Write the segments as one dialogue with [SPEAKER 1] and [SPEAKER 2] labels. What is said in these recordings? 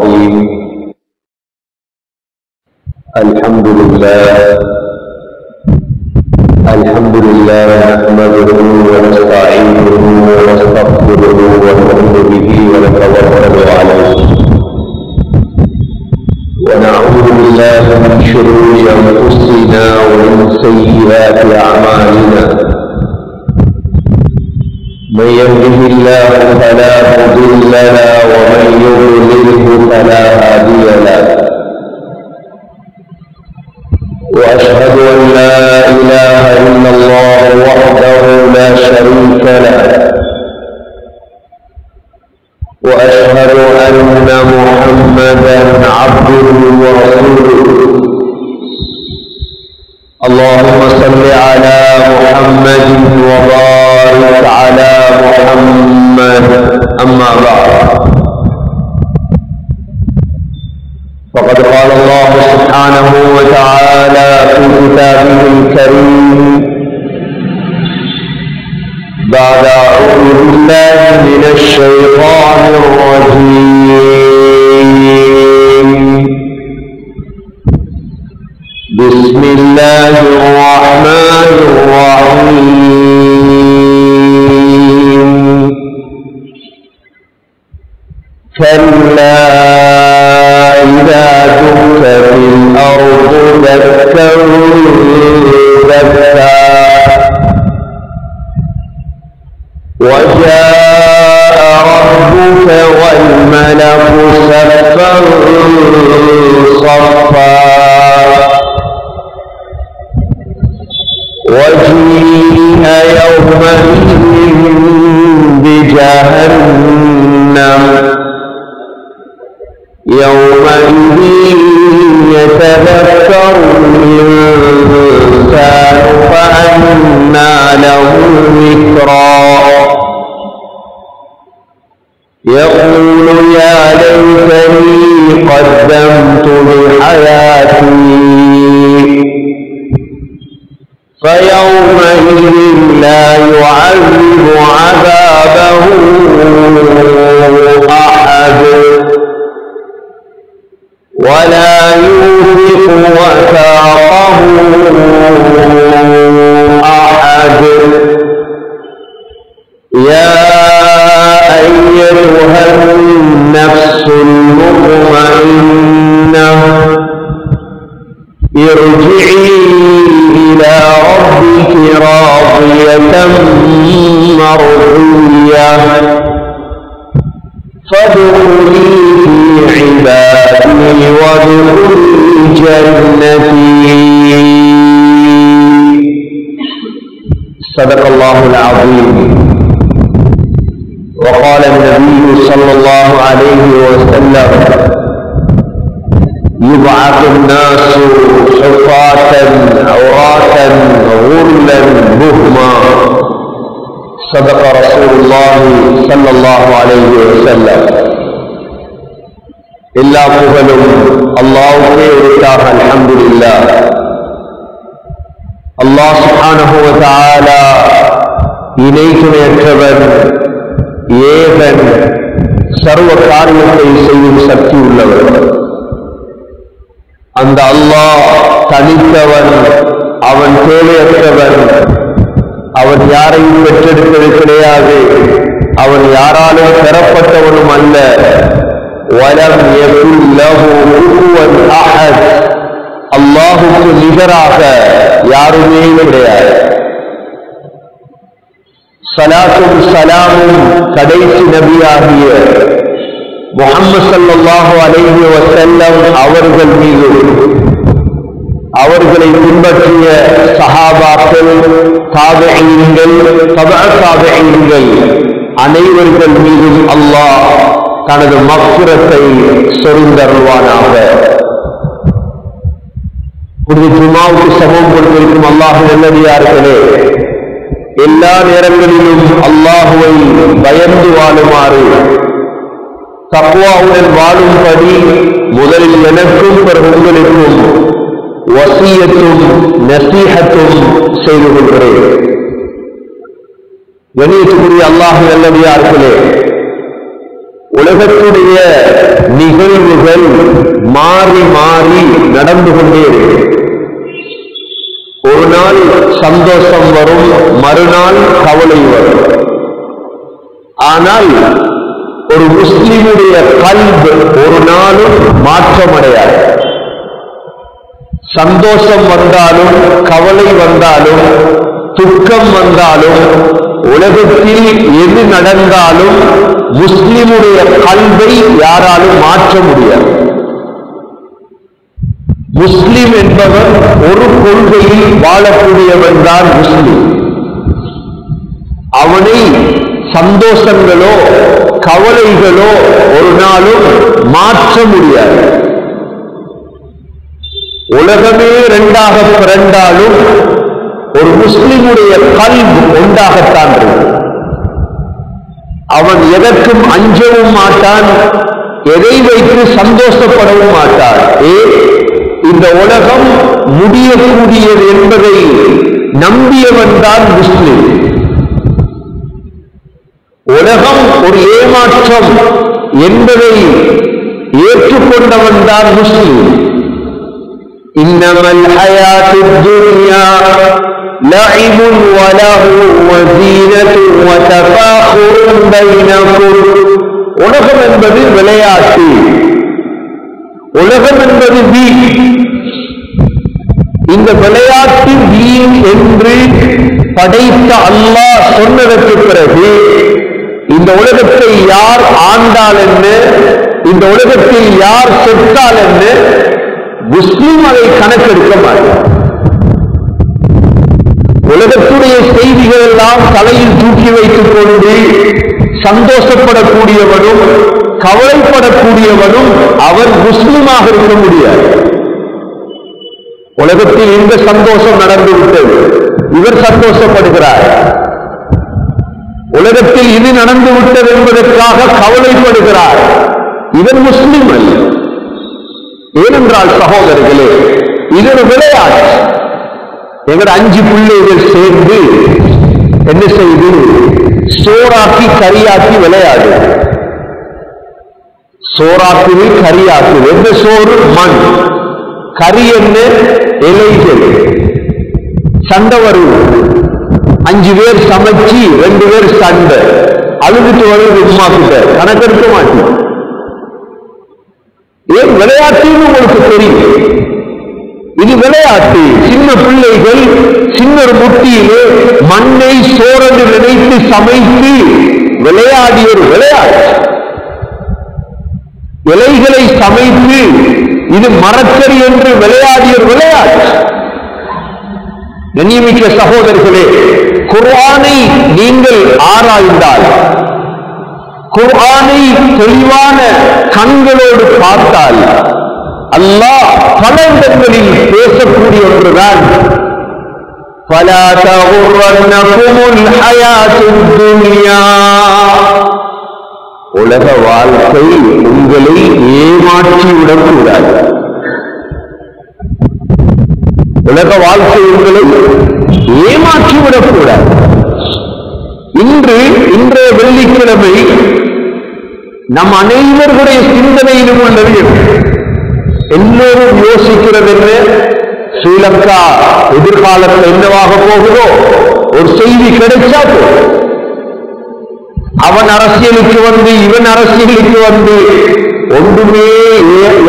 [SPEAKER 1] الرحيم. الحمد لله نحمده ونستعينه ونستغفره ونؤمن به ونتوكل عليه ونعوذ بالله من شرور أنفسنا ومن سيئات أعمالنا. من يهده الله فلا مضل له ومن يضلله فلا هادي له. وأشهد أن لا إله إلا الله وحده لا شريك له، وأشهد أن محمدا عبده ورسوله. اللهم صل على محمد وبارك على محمد. أما بعد، فقد قال الله سبحانه وتعالى في كتابه الكريم بعد أعوذ بالله من الشيطان الرجيم. بسم الله الرحمن الرحيم. كلا إذا دكت في الأرض دكا دكا وجاء ربك والملك صفا صفا وجيء يومئذ بجهنم يومئذ يتذكر الإنسان فأنى له الذكرى يقول يا ليتني قدمت لحياتي فيومئذ لا يعذب عذابه أحد ولا يوثق وثاقه أحد. يا أيتها النفس المطمئنة ارجعي إلى ربك راضية مرضية فادخلي في عبادي وادخلي جنتي. صدق الله العظيم. وقال النبي صلى الله عليه وسلم يبعث الناس حفاة عراة غرلا بهما. صدق رسول الله صلى الله عليه وسلم. எல்லா புகழும் அல்லாஹ்வுக்கே உரித்தாக. அல்ஹம்துலில்லாஹ். அல்லாஹ் சுப்ஹானஹு வ தஆலா இணை துணையற்றவன், ஏகன், சர்வ காரியத்தை செய்யும் சக்தி உள்ளவர். அந்த அல்லாஹ் தனித்தவன், அவன் தேவையற்றவன், அவன் யாரையும் பெற்றெடுப்பது கிடையாது, அவன் யாராலும் பெறப்பட்டவனும் அல்ல. வலம் யகுல் லஹு குஃபுவன் அஹத். அல்லாஹ்வுக்கு நிகராக யாருமே கிடையாது. ஸலாத்தும் ஸலாமும் கடைசி நபியாகிய முஹம்மது ஸல்லல்லாஹு அலைஹி வஸல்லம் அவர்கள் மீது, அவர்களை பின்பற்றிய சஹாபாக்கள், தாபிஈன்கள், தபஅ தாபிஈன்கள் அனைவர்கள் மீதும் அல்லாஹ் தனது மக்ஃபிரத்தை சொரிந்தருள்வானாக. புனித ஜுமாவுக்கு சமம் கொடுத்திருக்கும் அல்லாஹ்வின் நல்லடியார்களே, எல்லா நேரங்களிலும் அல்லாஹுவை பயந்து வாழுமாறு, தக்வாவுடன் வாழும்படி முதலில் எனக்கும் பிறகு உங்களுக்கும் வசியத்தும் நசீஹத்தும் செய்து கொள்கிறேன். கண்ணியத்துக்குரிய அல்லாஹ்வின் நல்லடியார்களே, உலகத்துடைய நிகழ்வுகள் மாறி மாறி நடந்து கொண்டே இருக்கு. ஒரு நாள் சந்தோஷம் வரும், மறுநாள் கவலை வரும். ஆனால் ஒரு முஸ்லிமுடைய கல்பு ஒரு நாளும் மாற்றமடையாது. சந்தோஷம் வந்தாலும் கவலை வந்தாலும் துக்கம் வந்தாலும் உலகத்தில் எது நடந்தாலும் முஸ்லிமுடைய கல்வை யாராலும் மாற்ற முடியாது. முஸ்லிம் என்பவன் ஒரு கொள்கையில் வாழக்கூடியவன் தான் முஸ்லிம். அவனை சந்தோஷங்களோ கவலைகளோ ஒரு நாளும் மாற்ற முடியாது. உலகமே இரண்டாக பிறந்தாலும் ஒரு முஸ்லிமுடைய கல்வி ஒன்றாகத்தான் இருக்கும். அவன் எதற்கும் அஞ்சவும் மாட்டான், எதை வைத்து சந்தோஷப்படவும் மாட்டான். இந்த உலகம் முடியக்கூடியது என்பதை நம்பியவன் தான் முஸ்லிம். உலகம் ஒரு ஏமாற்றம் என்பதை ஏற்றுக்கொண்டவன் தான் முஸ்லிம். இன்னமல் ஹயாத்துத் துன்யா லஇபுன் வ லஹு வ ஸீனத்துன் வ தஃபாகுருன் பைனகும். உலகம் என்பது விளையாட்டு, உலகம் என்பது வீண். இந்த விளையாட்டு வீண் என்று படைத்த அல்லாஹ் சொன்னதற்கு பிறகு இந்த உலகத்தை யார் ஆண்டால் என்ன, இந்த உலகத்தில் யார் செத்தால் என்ன, முஸ்லிம் அதை கணக்கெடுக்க மாட்டார். உலகத்துடைய செய்திகள் எல்லாம் தலையில் தூக்கி வைத்துக் கொண்டு சந்தோஷப்படக்கூடியவனும் கவலைப்படக்கூடியவனும் அவன் முஸ்லிமாக இருக்க முடியாது. உலகத்தில் இந்த சந்தோஷம் நடந்துவிட்டது, இவர் சந்தோஷப்படுகிறார். உலகத்தில் இது நடந்துவிட்டது என்பதற்காக கவலைப்படுகிறார், இவர் முஸ்லிம் அல்ல. ஏனென்றால் சகோதரர்களே, இது ஒரு விளையாட்டு. எங்கள் 5 பிள்ளைகள் சேர்ந்து என்ன செய்து சோறாக்கி கரியாக்கி விளையாடு. சோறாக்குது கரியாக்குது. எந்த சோறு? மண். கறி என்ன? இலைகள். சண்டை வரும். 5 பேர் சமைச்சு 2 பேர் சண்டை. அழுதுட்டு வருவது உமா கிட்ட கணக்கெடுக்க மாட்டேன். ஏன் விளையாட்டுன்னு உங்களுக்கு தெரியும். இது விளையாட்டு. சின்ன பிள்ளைகள் சின்ன முட்டியிலே மண்ணை சோறென்று நினைத்து சமைத்து விளையாடிய ஒரு விளையாட்டு. இலைகளை சமைத்து இது மரக்கறி என்று விளையாடிய ஒரு விளையாட்டு. கண்ணியமிக்க சகோதரர்களே, குர்ஆனை நீங்கள் ஆராய்ந்தால், குர்ஆனை தெளிவான கண்களோடு பார்த்தால், அல்லாஹ் பல இடங்களில் பேசக்கூடிய ஒன்றுதான் ஃபலா தகுர்ரன்னகுமுல் ஹயாத்துத் துன்யா. உலக வாழ்க்கை உங்களை ஏமாற்றி விடக்கூடாது. உலக வாழ்க்கை உங்களை ஏமாற்றி விடக்கூடாது. இன்றைய வெள்ளிக்கிழமை நம் அனைவருடைய சிந்தனையிலும் உள்ளது. எல்லோரும் யோசிக்கிறது என்ன? ஸ்ரீலங்கா எதிர்காலத்தில் என்னவாக போகுதோ ஒரு செய்தி கிடைச்சா போதும். அவன் அரசியலுக்கு வந்து இவன் அரசியலுக்கு வந்து ஒன்றுமே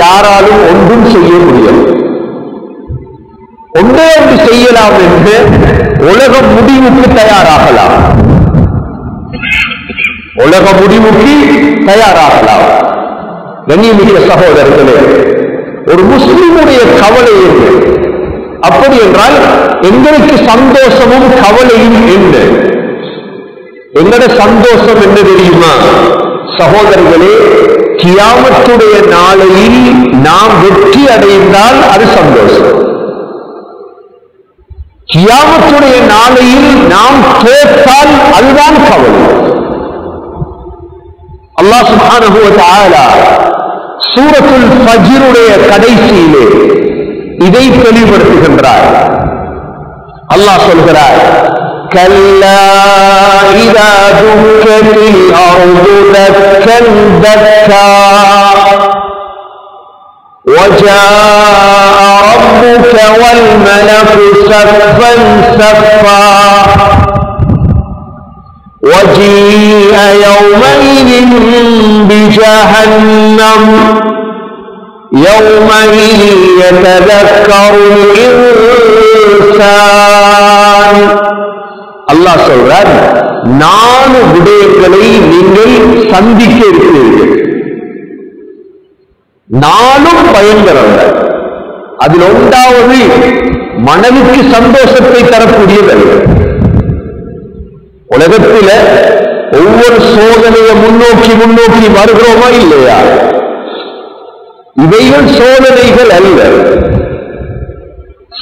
[SPEAKER 1] யாராலும் ஒன்றும் செய்ய முடியாது. ஒன்றே ஒன்று செய்யலாம் என்று உலக முடிவுக்கு தயாராகலாம். உலக முடிவுக்கு தயாராகலாம். கண்ணியமிக்க சகோதரர்களே, ஒரு முஸ்லிமுடைய கவலை என்ன? அப்படி என்றால் எங்களுக்கு சந்தோஷமும் கவலையும் என்ன? எங்கட சந்தோஷம் என்ன தெரியுமா சகோதரர்களே? கியாமத்துடைய நாளையில் நாம் வெற்றி அடைந்தால் அது சந்தோஷம். கியாமத்துடைய நாளையில் நாம் தோற்றால் அதுதான் கவலை. அல்லாஹ் சுப்ஹானஹு வ தஆலா சூரத்துல் ஃபஜ்ருடைய கடைசியிலே இதை தெளிவுபடுத்துகின்றார். அல்லாஹ் சொல்கிறார், كلا إذا دكت الأرض دكا دكا وجاء ربك والملك صفا صفا وجيء يومئذ بجهنم يومئذ يتذكر الإنسان. அல்லாஹ் சொல்றார், 4 விடயங்களை நீங்கள் சந்திக்க இருக்கிறீர்கள். 4 பயங்கரங்கள். அதில் ஒன்றாவது மனதுக்கு சந்தோஷத்தை தரக்கூடியது. உலகத்தில் ஒவ்வொரு சோதனையை முன்னோக்கி முன்னோக்கி வருகிறோமா இல்லையா? இவைகள் சோதனைகள் அல்ல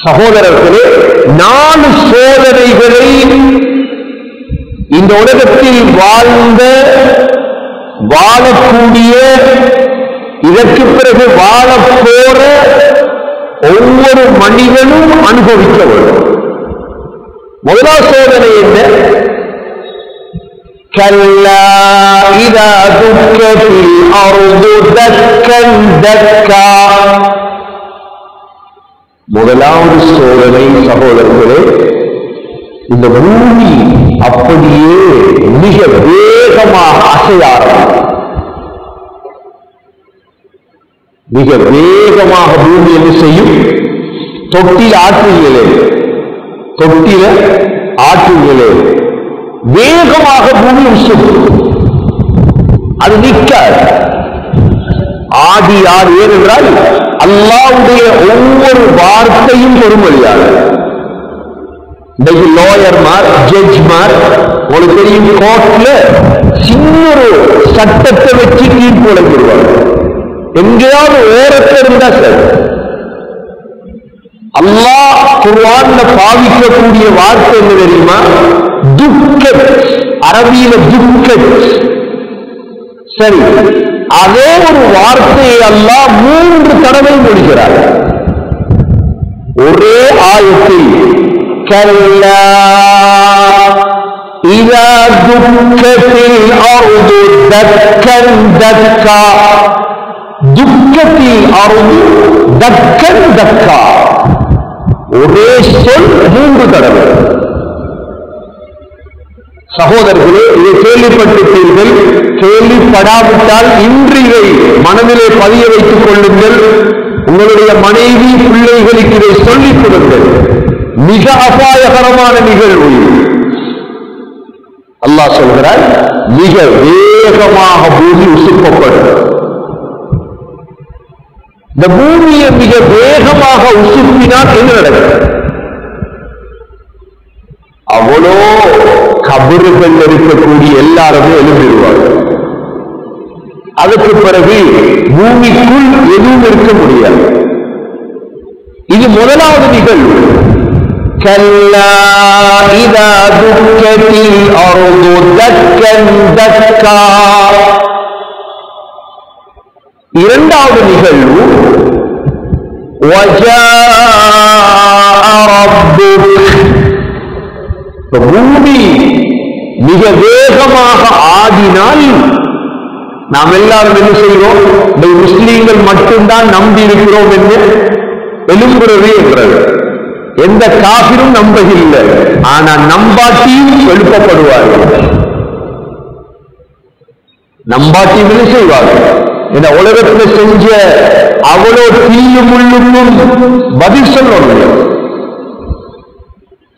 [SPEAKER 1] சகோதரர்களே. 4 சோதனைகளை இந்த உலகத்தில் வாழக்கூடிய, இதற்கு பிறகு வாழப்போற ஒவ்வொரு மனிதனும் அனுபவிக்க வேண்டும். முதலாவது சோதனை என்ன? كلا إذا دكت الأرض دكا دكا. முதலாவது சோதனை சகோதரர்களே, இந்த பூமி அப்படியே மிக வேகமாக அசையாரம். மிக வேகமாக பூமி என்ன செய்யும்? தொட்டில ஆற்றுங்களே வேகமாக பூமி உசும். அது நிற்காது. ஆதி யார்? ஏனென்றால் அல்லாஹ்வுடைய ஒவ்வொரு வார்த்தையும் பொறுமொழியாது. இன்றைக்கு லோயர்மார், ஜட்ஜ்மார், உங்களுக்கு தெரியும், கோர்ட்ல சின்ன ஒரு சட்டத்தை வச்சு தீர்ப்பு வழங்கிடுவாங்க. எங்கேயாவது ஓரத்தில் இருந்தா சார். அல்லாஹ் குர்ஆன்ல பாவிக்கக்கூடிய வார்த்தை என்ன தெரியுமா? துக்கத். அரபியில துக்கத். சரி, அதே ஒரு வார்த்தையை அல்லாஹ் 3 தடவை மொழிகிறார் ஒரே ஆயத்தில். கல்லா இதா துக்கத்தில் அர்து தக்கன் தக்கா. துக்கத்தில் அர்து தக்கன் தக்கா. ஒரே சொல் 3 தடவை. சகோதரர்களே, இதை கேள்விப்பட்டிருப்பீர்கள். கேள்விப்படாவிட்டால் இன்று இதை மனதிலே பதிய வைத்துக் கொள்ளுங்கள். உங்களுடைய மனைவி, பிள்ளைகளுக்கு இதை சொல்லிக் கொடுங்கள். மிக அபாயகரமான நிகழ்வு. அல்லாஹ் சொல்கிறார், மிக வேகமாக பூமி உசுப்பப்படும். இந்த பூமியை மிக வேகமாக உசுப்பினால் என்ன நடக்கும்? அவ்வளோ கபறுகள் இருக்கக்கூடிய எல்லாருமே எழுந்திருவார்கள். அதுக்கு பிறகு பூமிக்குள் எதுவும் இருக்க முடியாது. இது முதலாவது நிகழ்வு. கல்லா இதா துக்கத்தில் அர்து தக்கன் தக்கா. இரண்டாவது நிகழ்வு வஜாஅ ரப்புக். பூமி மிக வேகமாக ஆடினால் நாம் எல்லாரும் என்ன செய்கிறோம்? முஸ்லீம்கள் மட்டும்தான் நம்பி இருக்கிறோம் என்று எழும்புறவே இருக்கிறது. எந்த காபிரும் நம்பவில்லை. ஆனால் நம்பாட்டியும் எழுப்பப்படுவார்கள். நம்பாட்டியும் என்ன செய்வார்கள்? இந்த உலகத்தில் செஞ்ச அவ்வளோ தீய முள்ளுக்கும் பதில் சொல்லணும்.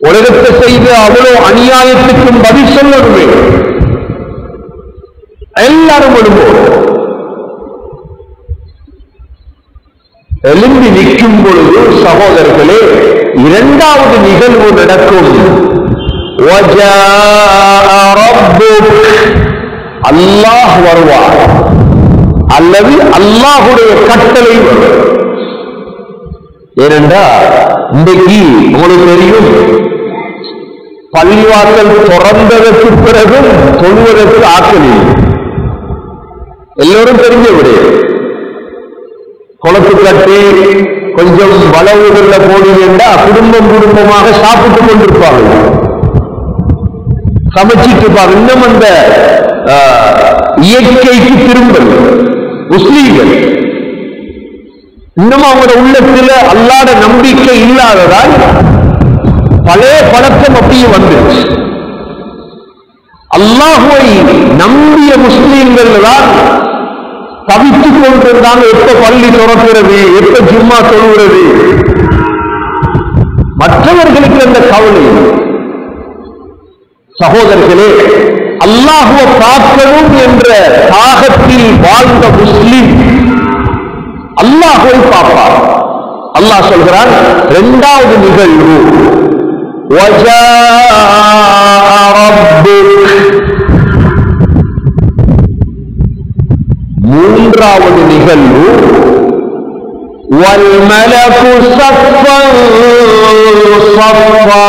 [SPEAKER 1] உலகத்தை செய்த அவ்வளோ அநியாயத்துக்கும் பதில் சொல்லணுமே. எல்லாரும் எழும்போது எழும்பி நிற்கும் பொழுது சகோதரர்களே, இரண்டாவது நிகழ்வு நடக்கும். அல்லாஹ் வருவார் அல்லது அல்லாஹுடைய கட்டளை வரும். ஏனென்றால் இன்றைக்கு உங்களுக்கு தெரியும், பள்ளிவாசல் திறந்ததற்கு பிறகும் தொழுவதற்கு ஆக்கல் இல்லை. எல்லோரும் தெரிஞ்ச விடையே. குளத்து கட்டி கொஞ்சம் வளவுகளில் போனீங்கன்னா குடும்பமாக சாப்பிட்டுக் கொண்டிருப்பார்கள். சமைச்சிட்டு இன்னும் அந்த இயற்கைக்கு திரும்பல் முஸ்லீம்கள் இன்னும் அவங்களோட உள்ளத்துல அல்லாஹ்வுடைய நம்பிக்கை இல்லாததால் பழைய பழக்கம் அப்படியே வந்துருச்சு. அல்லாஹ்வை நம்பிய முஸ்லீம்கள் தான் தவித்துக் கொண்டிருந்தாங்க. எப்ப பள்ளி திறக்கிறது, எப்ப ஜும்மா தொழுகிறது, மற்றவர்களுக்கு அந்த கவலை. சகோதரர்களே, அல்லாஹ்வை பார்க்கணும் என்ற தாகத்தில் வாழ்ந்த முஸ்லிம் அல்லாஹ்வை பார்ப்பார். அல்லாஹ் சொல்கிறான், இரண்டாவது நிகழ்வு மூன்றாவது நிகழ்வு வல்மலகு ஸஃபன் ஸஃபா.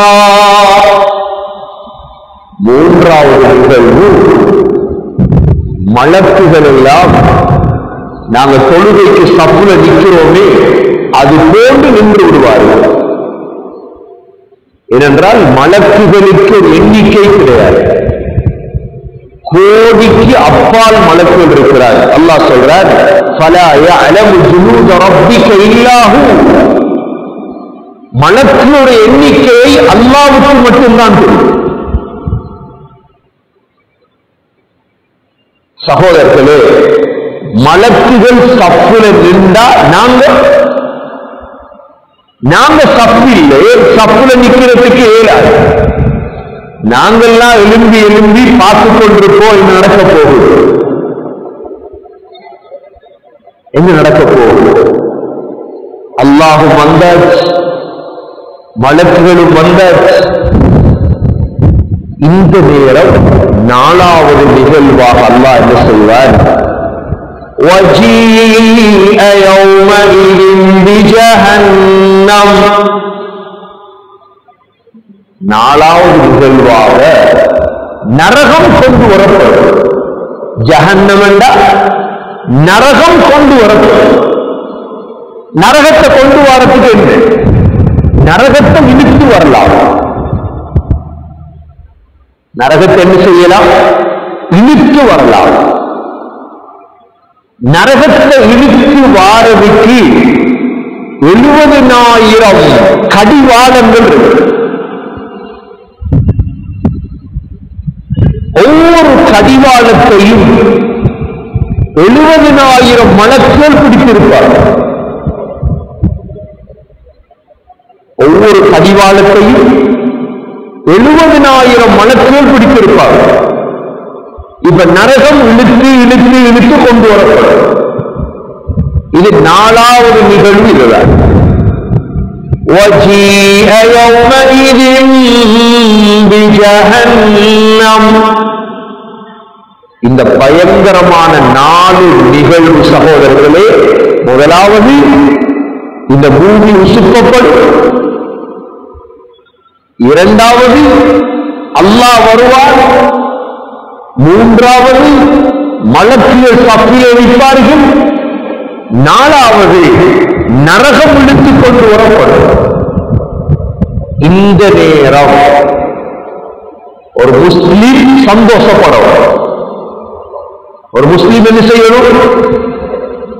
[SPEAKER 1] மூன்றாவது நிகழ்வு மலக்குகள் எல்லாம் நாங்க தொழுகைக்கு சப்புல நிற்கிறோமே அது போன்று நின்று விடுவார்கள். ஏனென்றால் மலக்குகளுக்கு எண்ணிக்கை கிடையாது, கோடிக்கு அப்பால் மலக்குகள் இருக்கிறார். அல்லாஹ் சொல்றார், ஃபலா யஅலமு ஜுனூத ரப்பிக இல்லா ஹு. மலக்குகளுடைய எண்ணிக்கையை அல்லாஹ்வுக்கு மட்டும்தான் தெரியும். சகோதரர்களே, மலக்குகள் சப்புல நின்றா நாங்க சப்பு இல்லை, சப்புல நிக்கிறதுக்கு ஏழாது. நாங்கள்லாம் எழும்பி எழும்பி பார்த்து கொண்டிருப்போம் என்ன நடக்க போகுது, என்ன நடக்க போகுது. அல்லாஹும் வந்தாச்சு, மலக்குகளும் வந்தாச்சு. இந்த நேரம் நாலாவது நிகழ்வாக அல்லாஹ் என்ன செய்வார், وَجِيءَ يَوْمَئِذٍ بِجَهَنَّمَ. நாலாவது நிகழ்வாக நரகம் கொண்டு வரப்படும். ஜஹன்னம் என்றால் நரகம் கொண்டு வரப்படும். நரகத்தை கொண்டு வரத்துக்கு என்ன, நரகத்தை இழுத்து வரலாம். நரகத்தை என்ன செய்யலாம், இழுத்து வரலாம். நரகத்தை இழுத்து வாரதுக்கு 70,000 கடிவாளங்கள் இருக்கு. ஒவ்வொரு கடிவாளத்தையும் 70,000 மலக்குகள் பிடித்திருப்பார்கள். ஒவ்வொரு கடிவாளத்தையும் 70,000 மலக்குகள் பிடித்திருப்பார்கள். இப்ப நரகம் இழுத்து இழுத்து இழுத்து கொண்டு வரப்படும். இது நாலாவது நிகழ்வு. இதுதான் وَجِيءَ يَوْمَئِذٍ بِجَهَنَّمَ. இந்த பயங்கரமான 4 நிகழ்வு சகோதரர்களே, முதலாவது இந்த பூமி உசுப்பப்படும். இரண்டாவது அல்லாஹ் வருவார். மூன்றாவது மலக்குகள் சப்பிலே வைப்பார்கள். நாலாவது நரகம் இழுத்துக் கொண்டு வரப்படும். இந்த நேரம் ஒரு முஸ்லிம் சந்தோஷப்படும். ஒரு முஸ்லிம் என்ன செய்யணும்,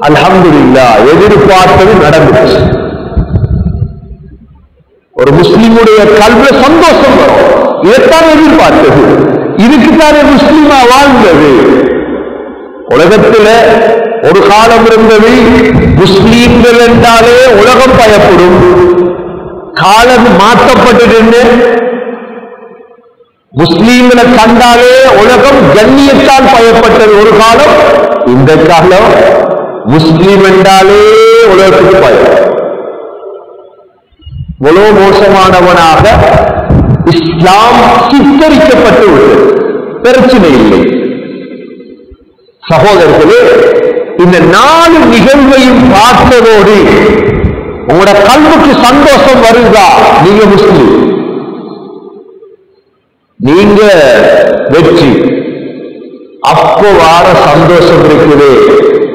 [SPEAKER 1] அல்ஹம்துலில்லாஹ் எதிர்பார்த்தது நடந்துச்சு. ஒரு முஸ்லிமுடைய கல்வில சந்தோஷம் வரும். இதைத்தான் எதிர்பார்த்தது, இதுக்குத்தானே முஸ்லிமா வாழ்ந்தது. உலகத்தில் ஒரு காலம் இருந்தது, முஸ்லீம்கள் என்றாலே உலகம் பயப்படும். காலம் மாற்றப்பட்டது. முஸ்லீம்களை கண்டாலே உலகம் கண்ணியத்தால் பயப்பட்டது ஒரு காலம். இந்த காலம் முஸ்லீம் என்றாலே உலகத்துக்கு பயம். இவ்வளவு மோசமானவனாக இஸ்லாம் சித்தரிக்கப்பட்டு உள்ளது. பிரச்சனை இல்லை சகோதரர்களே. இந்த 4 நிகழ்வையும் பார்த்ததோடு உங்களோட கல்விக்கு சந்தோஷம் வருதா, நீங்க முஸ்லிம், நீங்க வெற்றி. அப்போ வார சந்தோஷம் இருக்குது,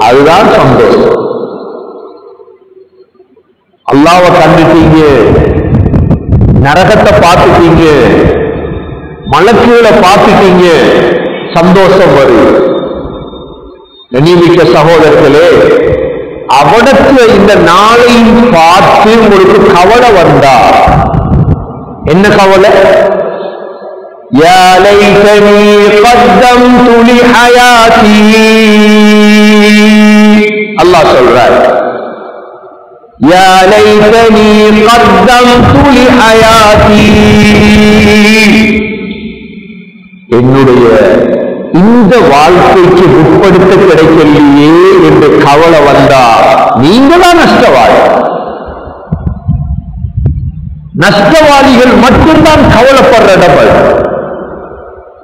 [SPEAKER 1] அதுதான் சந்தோஷம். அல்லாஹ்வை கண்டுட்டீங்க, நரகத்தை பார்த்துட்டீங்க, மலக்குகளை பார்த்துட்டீங்க, சந்தோஷம் வரும். கண்ணியமிக்க சகோதரர்களே, அவடத்துல இந்த நாளை பார்த்து உங்களுக்கு கவலை வந்தா என்ன கவலை? யா லைதனி கத்தம்து லிஹயாதி, அல்லாஹ் சொல்றார், யா லைதனி கத்தம்து லிஹயாதி, என்னுடைய இந்த வாழ்க்கைக்கு உட்படுத்த கிடைக்கலையே என்று கவலை வந்தா நீங்களாம் நஷ்டவாதி. நஷ்டவாதிகள் மட்டும்தான் கவலைப்படுற நபர்.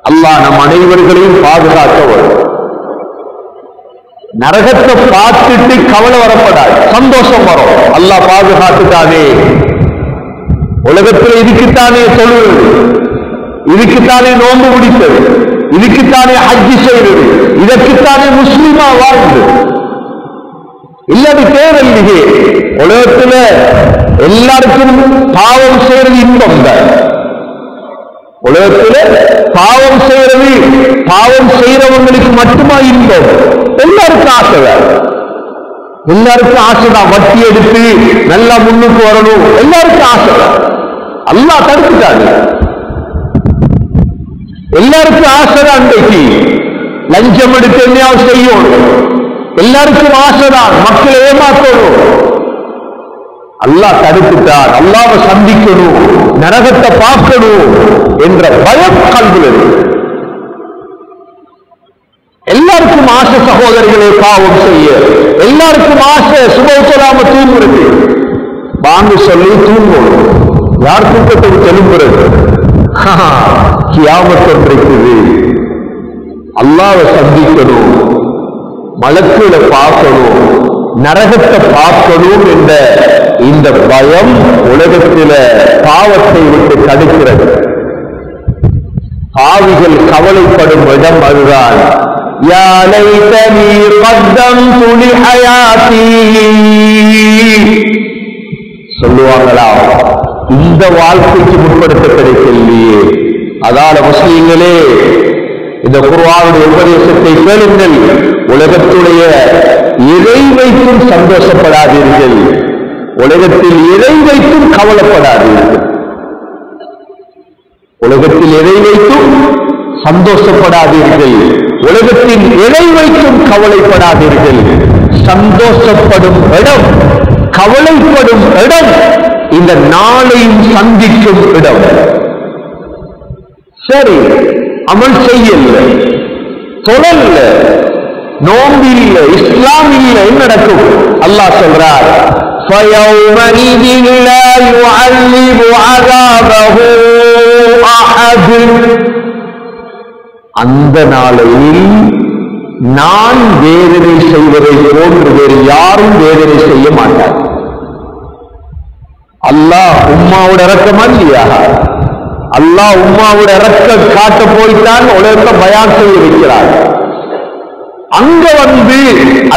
[SPEAKER 1] அல்லாஹ் நம் அனைவர்களையும் பாதுகாக்க வரும். நரகத்தை பார்த்துட்டு கவலை வரப்படாது, சந்தோஷம் வரும். அல்லாஹ் பாதுகாத்துட்டானே, உலகத்தில் இதுக்குத்தானே தொழுவது, இதுக்குத்தானே நோன்பு பிடித்தது, இதுக்குத்தானே ஹஜ்ஜி செய்வது, இதற்குத்தானே முஸ்லிமா வாழ்ந்து, இல்லாது தேவையில்லையே. உலகத்துல எல்லாருக்கும் பாவம் செய்யறது இன்பம் தான். உலகத்துல பாவம் செய்யறது, பாவம் செய்யறவங்களுக்கு மட்டுமா இன்பம்? எல்லாருக்கும் ஆசைதான், எல்லாருக்கும் ஆசைதான். வட்டி எடுத்து நல்லா முன்னுக்கு வரணும், எல்லாருக்கும் ஆசைதான். அல்லாஹ் தடுத்துட்டாரு. எல்லாருக்கும் ஆசைதான். அன்றைக்கு லஞ்சம் எடுத்து என்னையாவது செய்யணும், எல்லாருக்கும் ஆசைதான். மக்களை ஏமாற்றணும். அல்லாஹ் தடுத்துட்டார். அல்லாஹ்வை சந்திக்கணும், நரகத்தை பார்க்கணும் என்ற பயம் கல்வியில். எல்லாருக்கும் ஆசை சகோதரிகளை பாவம் செய்ய, எல்லாருக்கும் ஆசை சுபம் தூங்குறது. வாங்க சொல்லி தூங்கணும். யார் தூக்கத்தை எழும்புறது? கியாமத் இருக்குது. அல்லாஹ்வை சந்திக்கணும், மலக்குகளை பார்க்கணும், நரகத்தை பார்க்கணும் என்ற இந்த பயம் உலகத்தில பாவத்தை விட்டு தடுக்கிறது. பாவிகள் கவலைப்படும் இடம் அதுதான். யா லைதனி கத்தம்து லிஹயாதி, சொல்லுவாங்களா, இந்த வாழ்க்கைக்கு முற்படுத்த கிடைக்கலையே. அதால முஸ்லீம்களே, இந்த குர்ஆனுடைய உபதேசத்தை கேளுங்கள். உலகத்துடைய எதை வைத்தும் சந்தோஷப்படாதீர்கள், உலகத்தில் எதை வைத்தும் கவலைப்படாதீர்கள். உலகத்தில் எதை வைத்தும் சந்தோஷப்படாதீர்கள், உலகத்தில் எதை வைத்தும் கவலைப்படாதீர்கள். சந்தோஷப்படும் இடம், கவலைப்படும் இடம் இந்த நாளையும் சந்திக்கும் இடம். சரி, அமல் செய்யல, தொழல்ல, நோம்பு இல்லை, இஸ்லாம் இல்லை, என்ன நடக்கும்? அல்லாஹ் சொல்றார், فَيَوْمَئِذٍ لَا يُعَذِّبُ عَذَابَهُ أَحَدٌ, அந்த நாளையில் நான் வேதனை செய்வதை போன்று வேறு யாரும் வேதனை செய்ய மாட்டார். அல்லாஹ் உம்மாவோட இறக்கமா இல்லையா? அல்லாஹ் உம்மாவோட இறக்க காட்ட போய்த்தான் உலகத்தை பயான் செய்ய வைக்கிறார். அங்க வந்து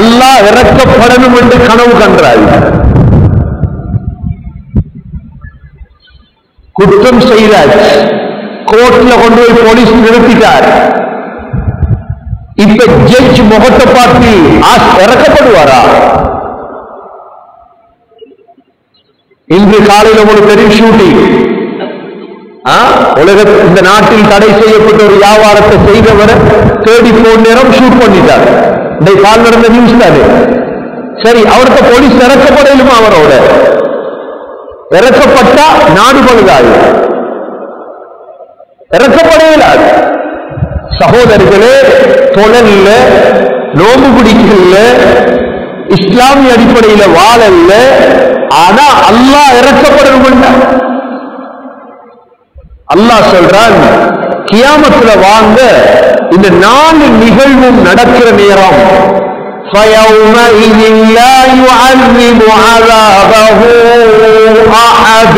[SPEAKER 1] அல்லாஹ் இறக்கப்படணும் என்று கனவு கண்டார். குற்றம் செய்தார், கோர்ட்ல கொண்டு போய் போலீஸ் நிறுத்திட்டார். இப்ப ஜட்ஜ் முகத்தை பார்த்து இறக்கப்படுவாரா? இன்று காலையில் உங்களுக்கு தெரியும் ஷூட்டிங். உலக இந்த நாட்டில் தடை செய்யப்பட்ட ஒரு வியாபாரத்தை செய்தவரை தேடி போன நேரம் ஷூட் பண்ணிட்டார். இந்த கால் நடந்த நியூஸ் தானே. சரி, அவருக்கு போலீஸ் இறக்கப்படலுமா? அவரோட இறக்கப்பட்டா நாடு பழுதாது, இறக்கப்படையலாது. சகோதரர்களே, தொழல்ல, நோம்பு பிடிக்கல, இஸ்லாமிய அடிப்படையில் வாழல்ல, ஆனா அல்லாஹ் இறக்கப்படணும். அல்லாஹ் சொல்றான், கியாமத்துல வாங்க, இந்த 4 நிகழ்வும் நடக்கிற நேரம். فَيَوْمَئِذٍ لَا يُعَذِّبُ عَذَابَهُ أَحَدٌ,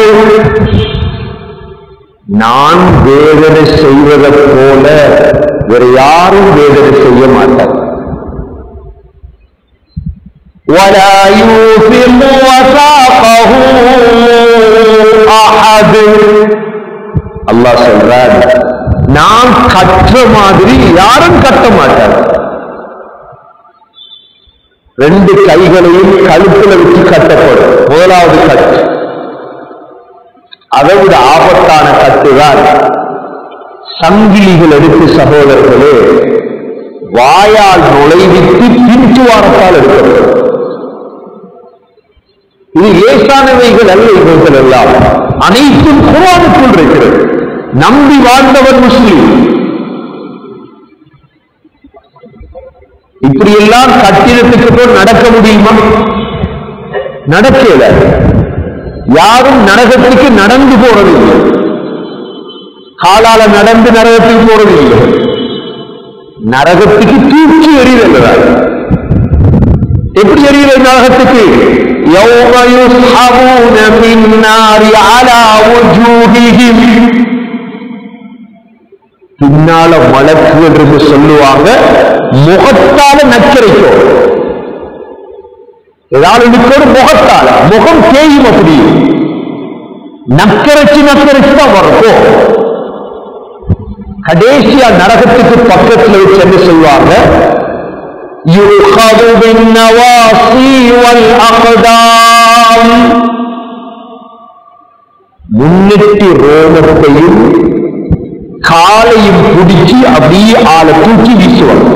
[SPEAKER 1] நான் வேதனை செய்வதை போல வேறு யாரும் வேதனை செய்ய மாட்டார். وَلَا يُوثِقُ وَثَاقَهُ أَحَدٌ, அல்லாஹ் சொல்றார், நான் கற்ற மாதிரி யாரும் கட்ட மாட்டார். 2 கைகளையும் கழுத்துல வச்சு கட்டப்படும். முதலாவது கட்டு. அதை விட ஆபத்தான கட்டுதான் சங்கிலிகள் எடுத்து சகோதரர்களே வாயால் நுழைவித்து பின்துவாரத்தால் எடுக்கப்படும். இது லேசானவைகள் அல்ல. இவர்கள் எல்லாம் அனைத்தும் குர்ஆனுக்குள் இருக்கிறது. நம்பி வாழ்ந்தவர் முஸ்லிம். இப்படியெல்லாம் கட்டிடத்துக்கு போய் நடக்க முடியுமா? நடக்கல. யாரும் நரகத்துக்கு நடந்து போறதில்லை. காலால நடந்து நரகத்துக்கு போறதில்லை. நரகத்துக்கு தூக்கி எறிதல். எப்படி எறிகிற நரகத்துக்கு? يَوْمَ يُسْحَبُونَ فِي النَّارِ عَلَى وُجُوهِهِمْ. பின்னால மலக்குகள் என்று சொல்லுவாங்க, முகத்தால நச்சரிக்கும். ஏதாவது முகத்தால முகம் தேயும். அப்படி நக்கரைச்சு தான் வரப்போ கடைசியா நரகத்துக்கு பக்கத்தில் வச்சு என்ன சொல்வாங்க? يُؤْخَذُ بِالنَّوَاصِي وَالْأَقْدَامِ. முன்னெட்டி ரோமத்தையும் காலையும் பிடிச்சி அப்படியே ஆளை தூக்கி வீசுவாங்க.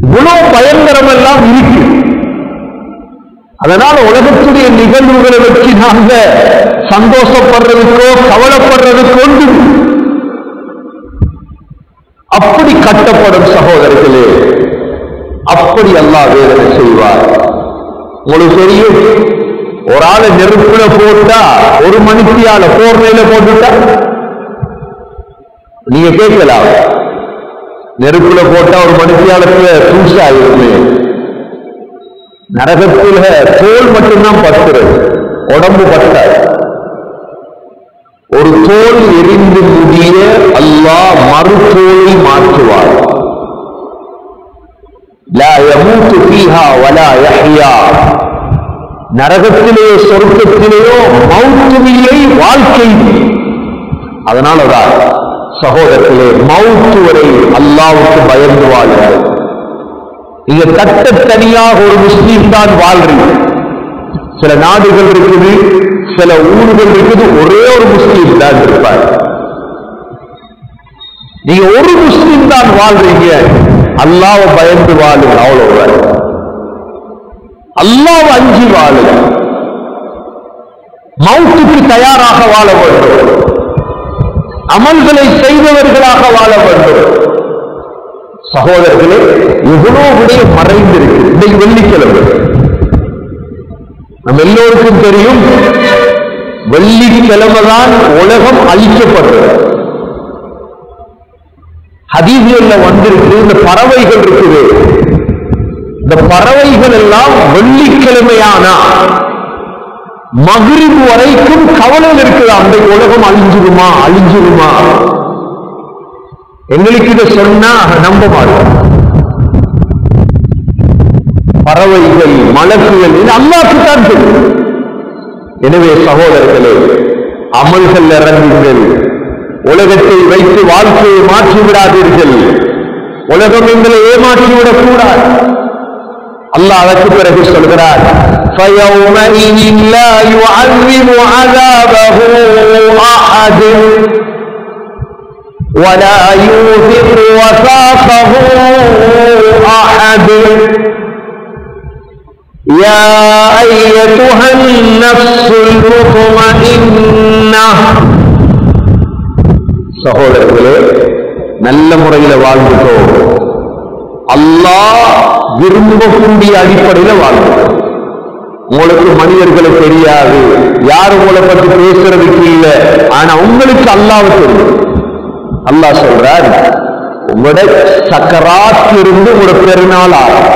[SPEAKER 1] இவ்வளவு பயங்கரம் எல்லாம் இருக்கு. அதனால உலகத்துடைய நிகழ்வுகளை வச்சு நாங்க சந்தோஷப்படுறதுக்கோ கவலைப்படுறதுக்கோ அப்படி கட்டப்படும் சகோதரர்களே. அப்படி அல்லாஹ் வேதனை செய்வார். உங்களுக்கு தெரியும், ஒரு ஆளை நெருப்புல போட்டா 1 மணித்தியால போர்வையில போட்டுட்டா நீங்க கேட்கலாம், நெருப்புல போட்டா 1 மணித்தியாலத்துல தூசாயிருமே. நரகத்துல தோல் மட்டும்தான் பத்துறது, உடம்பு பத்தாது. ஒரு தோல் எரிந்து முடிய அல்லாஹ் மறுதோலை மாற்றுவார். லா யமூது ஃபீஹா வலா யஹ்யா. நரகத்திலேயோ சொர்க்கத்திலேயோ மௌத்து இல்லை, வாழ்க்கை. அதனாலதான் சகோதரர்களே, மௌத்து வரை அல்லாஹ்வுக்கு பயந்து வாழ்கிறார். நீங்க தனியாக ஒரு முஸ்லீம் தான் வாழ்றீங்க. சில நாடுகள் இருக்குது, சில ஊர்கள் இருக்குது, ஒரே ஒரு முஸ்லீம் தான் இருப்பார். நீங்க ஒரு முஸ்லீம் தான் வாழ்றீங்க, அல்லாஹ்வை பயந்து வாழுங்க. அவ்வளவுதான். அல்லாஹ்வை அஞ்சி வாழுங்க. மௌத்துக்கு தயாராக வாழ வேண்டும். அமல்களை செய்தவர்களாக வாழ வேண்டும். சகோதரர்களே, எவ்வளவு விடயம் மறைந்திருக்கு. இன்னைக்கு வெள்ளிக்கிழமை நம்ம எல்லோருக்கும் தெரியும், வெள்ளிக்கிழமைதான் உலகம் அழிக்கப்பட்டது. ஹதீஸ்ல வந்திருக்கு, இந்த பறவைகள் இருக்குது, இந்த பறவைகள் எல்லாம் வெள்ளிக்கிழமையானா மக்ரிப் வரைக்கும் கவலையில் இருக்குது. அந்த உலகம் அழிஞ்சிருமா. எங்களுக்கு இதை சொன்னா நம்ப மாட்டோம். பறவைகள், மலக்குகள், இது அல்லாஹ்வுக்கு தான் தெரியும். எனவே சகோதரர்களே, அமல்கள் இறங்குங்கள். உலகத்தை வைத்து வாழ்க்கையை மாற்றி விடாதீர்கள். உலகம் எங்களை ஏமாற்றிவிடக் கூடாது. அல்லாஹ் அதற்கு பிறகு சொல்கிறார், فَيَوْمَئِذٍ لَا يُعَذِّبُ عَذَابَهُ أَحَدٌ وَلَا يُوثِقُ وَثَاقَهُ أَحَدٌ يَا أَيَّتُهَا النَّفْسُ الْمُطْمَئِنَّةُ. சகோதரர்களே, நல்ல முறையில் வாழ்ந்துட்டோம். அல்லாஹ் விரும்பக்கூடிய அடிப்படையில் வாழ்ந்துட்டோம். உங்களுக்கு மனிதர்களை தெரியாது, யார் உங்களை பற்றி பேசுறதுக்கு இல்லை, ஆனா உங்களுக்கு அல்லாஹ்வை தெரியும். அல்லாஹ் சொல்றார், உங்களோட சக்கராத்திலிருந்து உங்களோட பெருநாள் ஆகும்.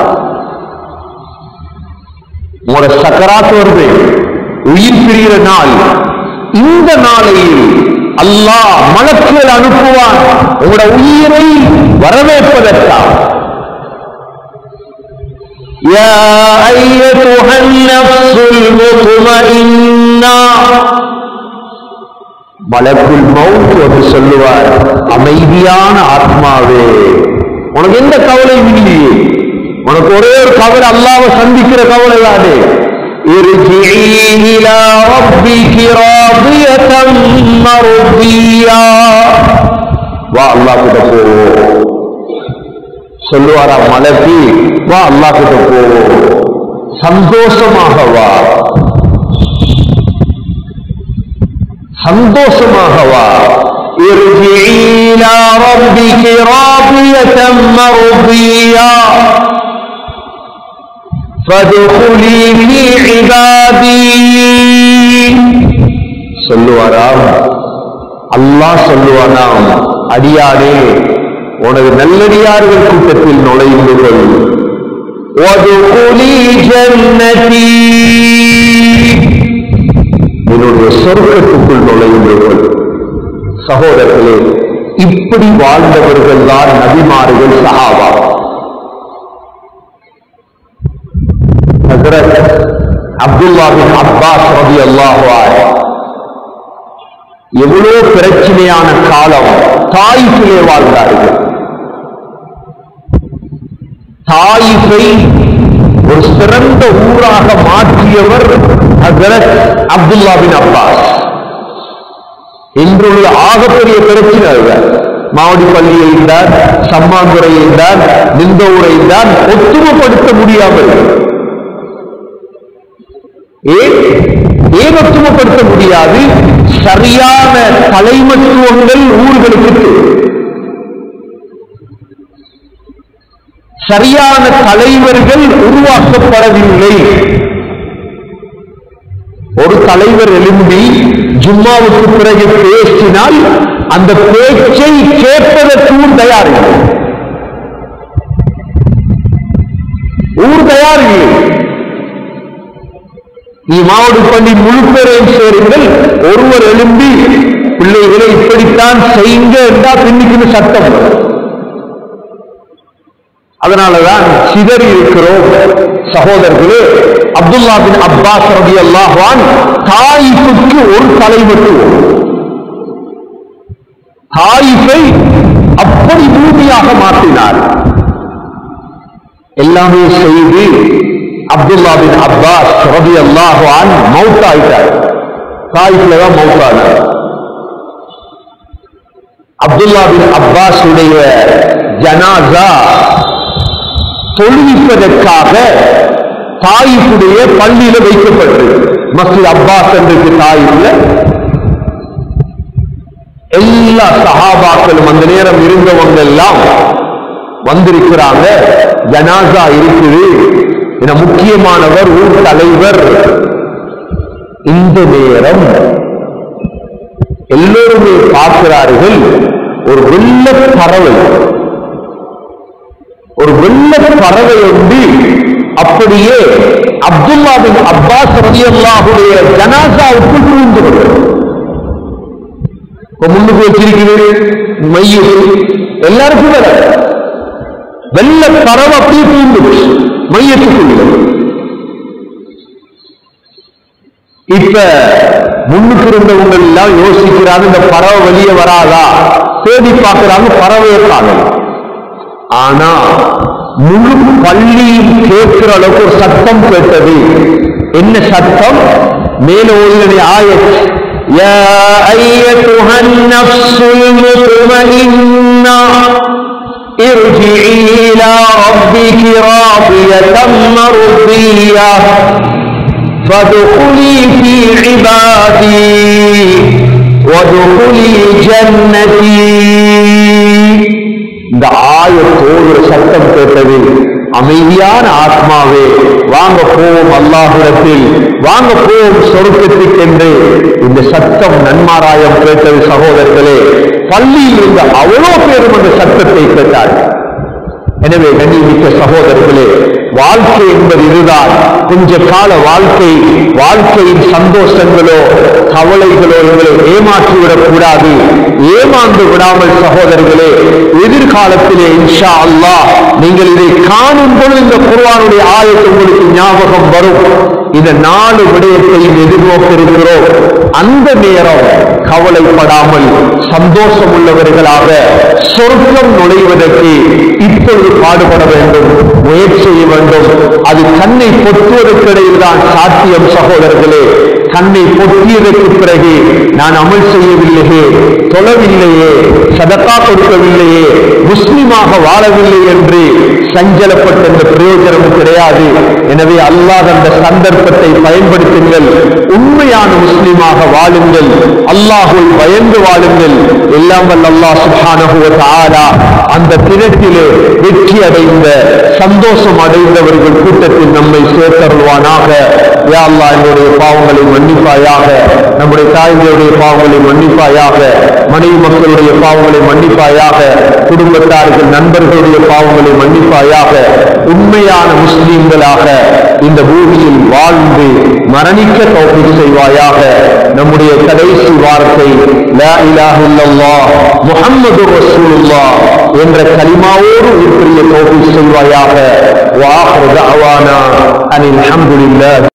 [SPEAKER 1] உங்களோட சக்கராத்து வருது, உயிர் பிரிகிற நாள். இந்த நாளையில் அல்லாஹ் மலக்குகள் அனுப்புவான் உங்களோட உயிரை வரவேற்பதற்காக. يا أيتها النفس المطمئنة. மலக்குல் மௌத் வந்து சொல்லுவார், அமைதியான ஆத்மாவே, உனக்கு எந்த கவலையும் இல்லையே, உனக்கு ஒரே ஒரு கவலை அல்லாஹ்வை சந்திக்கிற கவலை தானே. இர்ஜிஇ இலா ரப்பிகி ராதியதன் மர்தியா, வா அல்லாஹ் கிட்ட போ. சொல்லுவாரா மலக்கு, வா அல்லாஹ் கிட்ட போ, சந்தோஷமாக வா, சந்தோஷமாக வா. இர்ஜிஇ இலா ரப்பிகி ராதியதன் மர்தியா ஃபதுகுலி ஃபீ இபாதி. சொல்லுவாராம் அல்லாஹ், சொல்லுவானாம், அடியாரே உனது நல்லடியார்கள் கூட்டத்தில் நுழைந்து கொள். வதுகுலி ஜன்னதி, என்னுடைய சொர்க்கத்துக்குள் நுழைந்து கொள். சகோதரர்களே, இப்படி வாழ்ந்தவர்கள் தான் நபிமார்கள், சஹாபா. ஹஜ்ரத் அப்துல்லா பின் அப்பாஸ் ரலியல்லாஹு அன்ஹு எவ்வளவு பிரச்சனையான காலம் தாயிஃபிலே வாழ்ந்தார்கள். தாயிஃபை ஒரு சிறந்த ஊராக மாற்றியவர் ஹஜ்ரத் அப்துல்லா பின் அப்பாஸ். இன்றுள்ள ஆகப்பெரிய பிரச்சனை அதுதான். மாவடி பள்ளியை இருந்தார், சம்மாந்துறை இருந்தார், நிந்தவுரை இருந்தார், ஒத்துமைப்படுத்த முடியாமல். ஏன் ஒத்துமைப்படுத்த முடியாது? சரியான தலைமத்துவங்கள் ஊர்களுக்கு, சரியான தலைவர்கள் உருவாக்கப்படவில்லை. ஒரு தலைவர் எழும்பி ஜும்மாவுக்கு பிறகு பேசினால் அந்த பேச்சை கேட்பதற்கும் தயாரில்லை, ஊர் தயாரில்லை. நீ மாவடி பள்ளி முழு பேரையும் சேருங்கள், ஒருவர் எழும்பி பிள்ளைகளை இப்படித்தான் செய்யுங்க என்றால் பின்னிக்கு சட்டம். அதனாலதான் சிதறி இருக்கிறோம் சகோதரர்களே. அப்துல்லா பின் அப்பாஸ் ரலியல்லாஹு அன்ஹு தாயிஃபுக்கு ஒரு தலைமத்துவம், தாயிஃபை அப்படி பூமியாக மாற்றினார். எல்லாமே செய்து அப்துல்லா பின் அப்பாஸ் ரலியல்லாஹு அன்ஹு மௌத்தாயிட்டார். தாயிஃப்ல தான் மௌத்தானார். அப்துல்லா பின் அப்பாஸ் உடைய ஜனாசா தொழுவிப்பதற்காக தாயிஃபுடைய பள்ளியில வைக்கப்பட்டு, மஸ்ஜித் அப்பாஸ் என்று தாயிஃப்ல எல்லா சஹாபாக்களும் அந்த நேரம் இருந்தவங்க எல்லாம் வந்திருக்கிறாங்க. ஜனாசா இருக்குது, என முக்கியமானவர், ஊர் தலைவர். இந்த நேரம் எல்லோருமே பார்க்கிறார்கள், ஒரு வெள்ள பறவை, ஒரு வெள்ள பறவை உண்டு அப்படியே அப்துல்லா பின் அப்பாஸ் ரலியல்லாஹுடைய ஜனாசாவுக்குள் புகுந்து கொண்டது. முன்னுக்கு வச்சிருக்கிறது மையத்து, எல்லாருக்கும் வர வெள்ள பறவை அப்படியே புகுந்து மையத்துக்குள்ள. இப்ப முன்னுக்கு இருந்தவங்க எல்லாம் யோசிக்கிறாங்க, இந்த பறவை வெளியே வராதா, தேடி பார்க்கிறாங்க, பறவையை காணல. ஆனா முழு பள்ளியும் கேட்கிற அளவுக்கு ஒரு சத்தம் கேட்டது. என்ன சத்தம்? மேல ஓதின ஆயத், யா அய்யத்துஹன் நஃப்ஸுல் முத்மஇன்னா இர்ஜிஇ இலா ரப்பிகி ராதியதன் மர்தியா ஃபதுகுலி ஃபீ இபாதி வதுகுலி ஜன்னதி. இந்த ஆயத்தோடு சத்தம் கேட்டது, அமைதியான ஆத்மாவே, வாங்க போவோம் அல்லாஹ்விடத்தில், வாங்க போவோம் சொர்க்கத்துக்கென்று இந்த சத்தம் நன்மாராயம் கேட்டது. சகோதரர்களே, பள்ளியில் இருந்த அவ்வளோ பேரும் அந்த சத்தத்தை கேட்டார்கள். எனவே கண்ணியமிக்க சகோதரர்களே, வாழ்க்கை என்பது இதுதான். கொஞ்ச கால வாழ்க்கை, வாழ்க்கையின் சந்தோஷங்களோ கவலைகளோ எங்களை ஏமாற்றிவிடக் கூடாது. ஏமாந்து விடாமல் சகோதரர்களே, எதிர்காலத்திலே இன்ஷா அல்லாஹ் நீங்கள் இதை காணும் பொழுது இந்த குர்ஆனுடைய ஆயத்து உங்களுக்கு ஞாபகம் வரும். இந்த 4 விடயத்தையும் எதிர்நோக்க இருக்கிறோம். அந்த நேரம் கவலைப்படாமல் சந்தோஷம் உள்ளவர்களாக சொர்க்கம் நுழைவதற்கு இப்பொழுது பாடுபட வேண்டும், முயற்சி செய்ய வேண்டும். அது கண்ணை பொத்துவதற்கு இடையில் தான் சாத்தியம் சகோதரர்களே. கண்ணை பொத்தியதற்கு பிறகு நான் அமல் செய்யவில்லையே, தொழவில்லையே, சதக்கா கொடுக்கவில்லையே, முஸ்லிமாக வாழவில்லை என்று சஞ்சலப்பட்ட இந்த பிரயோஜனம் கிடையாது. எனவே அல்லாஹ் அந்த சந்தர்ப்பத்தை பயன்படுத்துங்கள், உண்மையான முஸ்லிமாக வாழுங்கள், அல்லாஹ்வை பயந்து வாழுங்கள். எல்லாம் வல்ல அல்லாஹ் சுப்ஹானஹு வ தஆலா அந்த தினத்திலே வெற்றி அடைந்த சந்தோஷம் அடைந்தவர்கள் கூட்டத்தில் நம்மை சேர்த்தருள்வானாக. யா அல்லாஹ் என்னுடைய பாவங்களை மன்னிப்பாயாக, நம்முடைய தாய்களுடைய பாவங்களை மன்னிப்பாயாக, மனைவி மக்களுடைய பாவங்களை மன்னிப்பாயாக, குடும்பத்தார்கள் நண்பர்களுடைய பாவங்களை மன்னிப்பாயாக. உண்மையான முஸ்லிம்களாக இந்த பூமியில் வாழ்ந்து மரணிக்க தௌஃபீக் செய்வாயாக. நம்முடைய கடைசி வார்த்தை லா இலாஹ இல்லல்லாஹ் முஹம்மதுர் ரசூலுல்லாஹ் என்ற கலிமாவோடு உயிர்ப்பிய தௌஃபீக் செய்வாயாக. வ ஆகிரு தஅவானா அனில் ஹம்துலில்லாஹ்.